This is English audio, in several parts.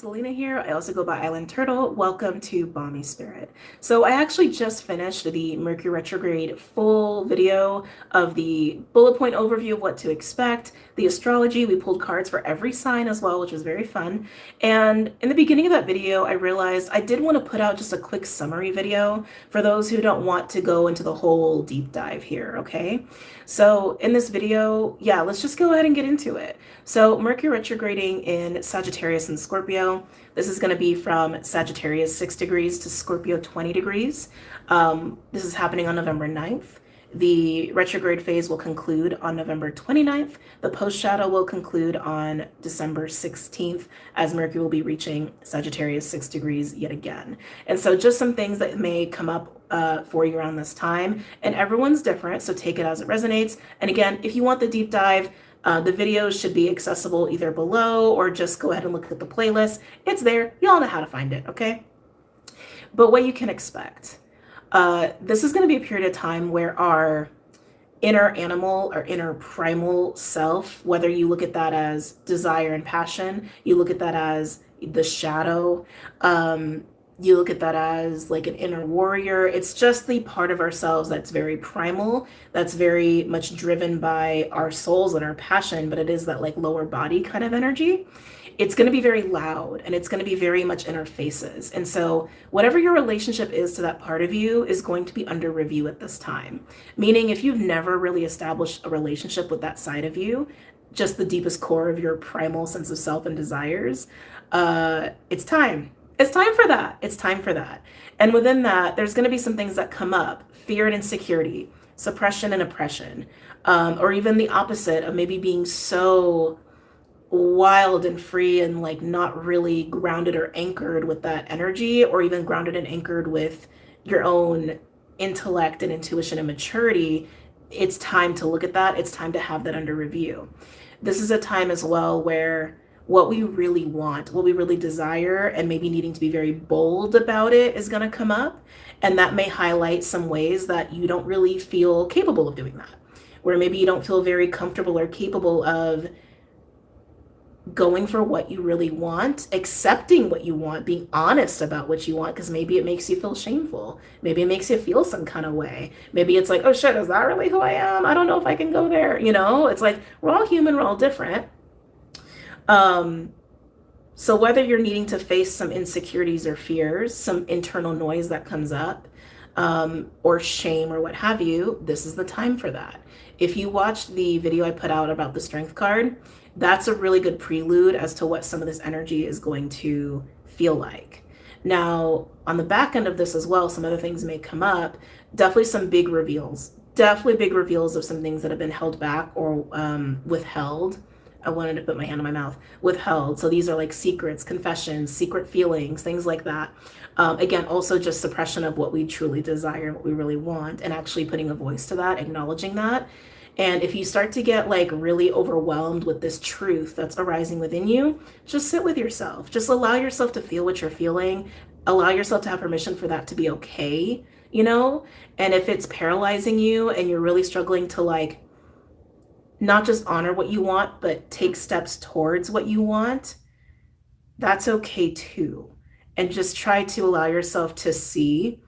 Selena here. I also go by Island Turtle. Welcome to BOMISpirit. So I actually just finished the Mercury Retrograde full video of the bullet point overview of what to expect, the astrology. We pulled cards for every sign as well, which was very fun. And in the beginning of that video, I realized I did want to put out just a quick summary video for those who don't want to go into the whole deep dive here, okay? So in this video, yeah, let's just go ahead and get into it. So Mercury retrograding in Sagittarius and Scorpio. This is going to be from Sagittarius 6 degrees to Scorpio 20 degrees. This is happening on November 9th. The retrograde phase will conclude on November 29th. The post shadow will conclude on December 16th as Mercury will be reaching Sagittarius 6 degrees yet again. And so just some things that may come up for you around this time. And everyone's different, so take it as it resonates. And again, if you want the deep dive, the videos should be accessible either below or just go ahead and look at the playlist. It's there. You all know how to find it, okay? But what you can expect. This is going to be a period of time where our inner animal or inner primal self, whether you look at that as desire and passion, you look at that as the shadow, you look at that as like an inner warrior. It's just the part of ourselves that's very primal, that's very much driven by our souls and our passion, but it is that like lower body kind of energy. It's going to be very loud and it's going to be very much in our faces. And so whatever your relationship is to that part of you is going to be under review at this time. Meaning if you've never really established a relationship with that side of you, just the deepest core of your primal sense of self and desires, it's time. It's time for that. It's time for that. And within that, there's going to be some things that come up: fear and insecurity, suppression and oppression, or even the opposite of maybe being so wild and free and like not really grounded or anchored with that energy, or even grounded and anchored with your own intellect and intuition and maturity. It's time to look at that. It's time to have that under review. This is a time as well where what we really want, what we really desire, and maybe needing to be very bold about it is going to come up. And that may highlight some ways that you don't really feel capable of doing that, where maybe you don't feel very comfortable or capable of going for what you really want, accepting what you want, being honest about what you want, because maybe it makes you feel shameful. Maybe it makes you feel some kind of way. Maybe it's like, oh shit, is that really who I am? I don't know if I can go there. You know, it's like, we're all human, we're all different. So whether you're needing to face some insecurities or fears, some internal noise that comes up, or shame or what have you, this is the time for that. If you watched the video I put out about the strength card, that's a really good prelude as to what some of this energy is going to feel like. Now, on the back end of this as well, some other things may come up. Definitely some big reveals. Definitely big reveals of some things that have been held back or withheld. I wanted to put my hand on my mouth. Withheld. So these are like secrets, confessions, secret feelings, things like that. Again, also just suppression of what we truly desire, what we really want, and actually putting a voice to that, acknowledging that. And if you start to get like really overwhelmed with this truth that's arising within you, just sit with yourself. Just allow yourself to feel what you're feeling. Allow yourself to have permission for that to be okay, you know? And if it's paralyzing you and you're really struggling to like not just honor what you want, but take steps towards what you want, that's okay too. And just try to allow yourself to see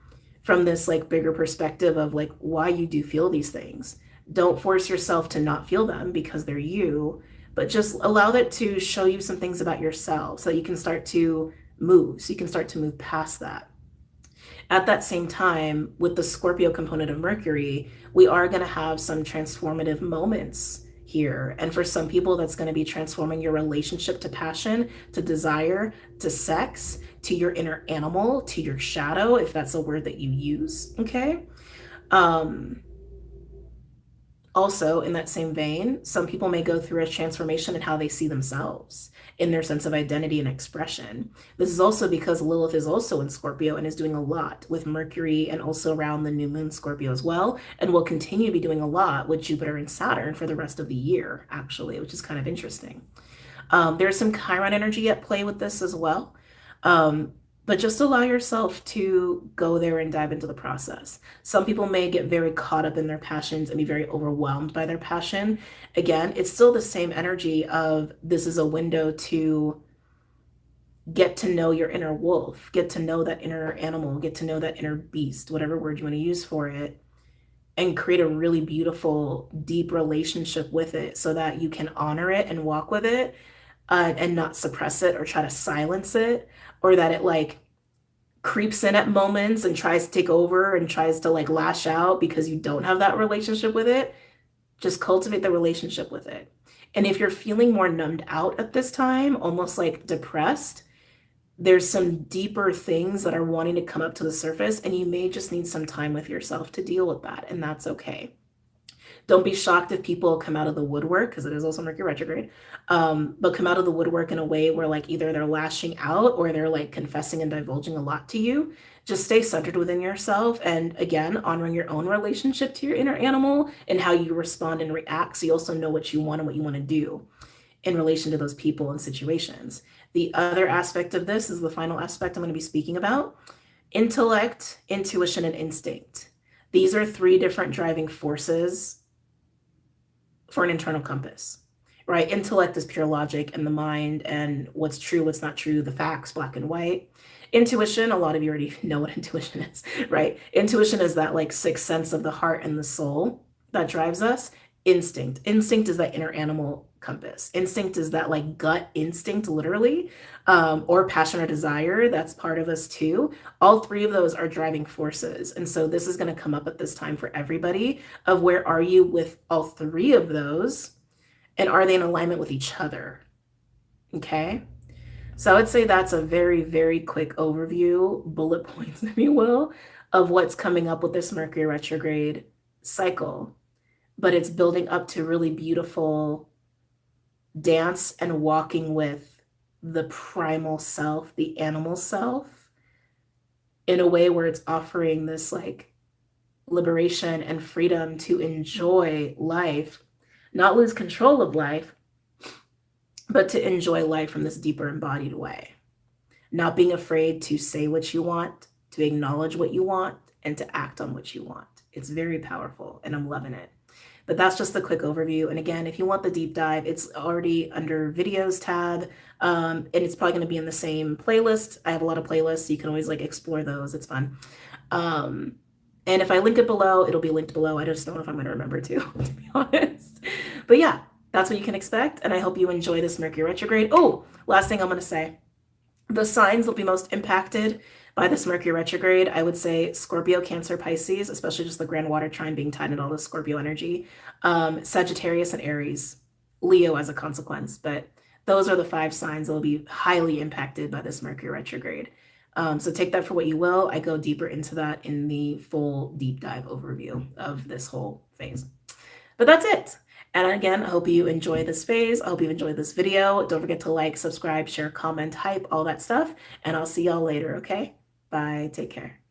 from this like bigger perspective of like why you do feel these things. Don't force yourself to not feel them because they're you, but just allow that to show you some things about yourself so that you can start to move, so you can start to move past that. At that same time, with the Scorpio component of Mercury, we are going to have some transformative moments here. And for some people, that's going to be transforming your relationship to passion, to desire, to sex, to your inner animal, to your shadow, if that's a word that you use, okay? Also, in that same vein, some people may go through a transformation in how they see themselves, in their sense of identity and expression. This is also because Lilith is also in Scorpio and is doing a lot with Mercury and also around the new moon Scorpio as well, and will continue to be doing a lot with Jupiter and Saturn for the rest of the year, actually, which is kind of interesting. There's some Chiron energy at play with this as well. But just allow yourself to go there and dive into the process. Some people may get very caught up in their passions and be very overwhelmed by their passion. Again, it's still the same energy of this is a window to get to know your inner wolf, get to know that inner animal, get to know that inner beast, whatever word you want to use for it, and create a really beautiful, deep relationship with it so that you can honor it and walk with it, and not suppress it or try to silence it, or that it like creeps in at moments and tries to take over and tries to like lash out because you don't have that relationship with it. Just cultivate the relationship with it. And if you're feeling more numbed out at this time, almost like depressed, there's some deeper things that are wanting to come up to the surface, and you may just need some time with yourself to deal with that, and that's okay. Don't be shocked if people come out of the woodwork, because it is also Mercury retrograde, but come out of the woodwork in a way where like either they're lashing out or they're like confessing and divulging a lot to you. Just stay centered within yourself, and again, honoring your own relationship to your inner animal and how you respond and react, so you also know what you want and what you want to do in relation to those people and situations. The other aspect of this is the final aspect I'm going to be speaking about: intellect, intuition, and instinct. These are three different driving forces for an internal compass, right? Intellect is pure logic and the mind and what's true, what's not true, the facts, black and white. Intuition, a lot of you already know what intuition is, right? Intuition is that like sixth sense of the heart and the soul that drives us. Instinct is that inner animal compass. Instinct is that like gut instinct, literally, or passion or desire. That's part of us too. All three of those are driving forces. And so this is going to come up at this time for everybody, of where are you with all three of those, and are they in alignment with each other? Okay. So I would say that's a very, very quick overview, bullet points, if you will, of what's coming up with this Mercury retrograde cycle. But it's building up to really beautiful dance and walking with the primal self, the animal self, in a way where it's offering this like liberation and freedom to enjoy life, not lose control of life, but to enjoy life from this deeper embodied way. Not being afraid to say what you want, to acknowledge what you want, and to act on what you want. It's very powerful, and I'm loving it. But that's just the quick overview. And again, if you want the deep dive, it's already under videos tab, and it's probably going to be in the same playlist. I have a lot of playlists, so you can always like explore those. It's fun. And if I link it below, it'll be linked below. I just don't know if I'm going to remember to be honest. But yeah, that's what you can expect. And I hope you enjoy this Mercury retrograde. Oh, last thing I'm going to say. The signs will be most impacted by this Mercury retrograde, I would say Scorpio, Cancer, Pisces, especially just the grand water trine being tied into all the Scorpio energy, Sagittarius, and Aries, Leo as a consequence. But those are the 5 signs that will be highly impacted by this Mercury retrograde. So take that for what you will. I go deeper into that in the full deep dive overview of this whole phase. But that's it. And again, I hope you enjoy this phase. I hope you enjoyed this video. Don't forget to like, subscribe, share, comment, hype, all that stuff. And I'll see y'all later, okay? Bye. Take care.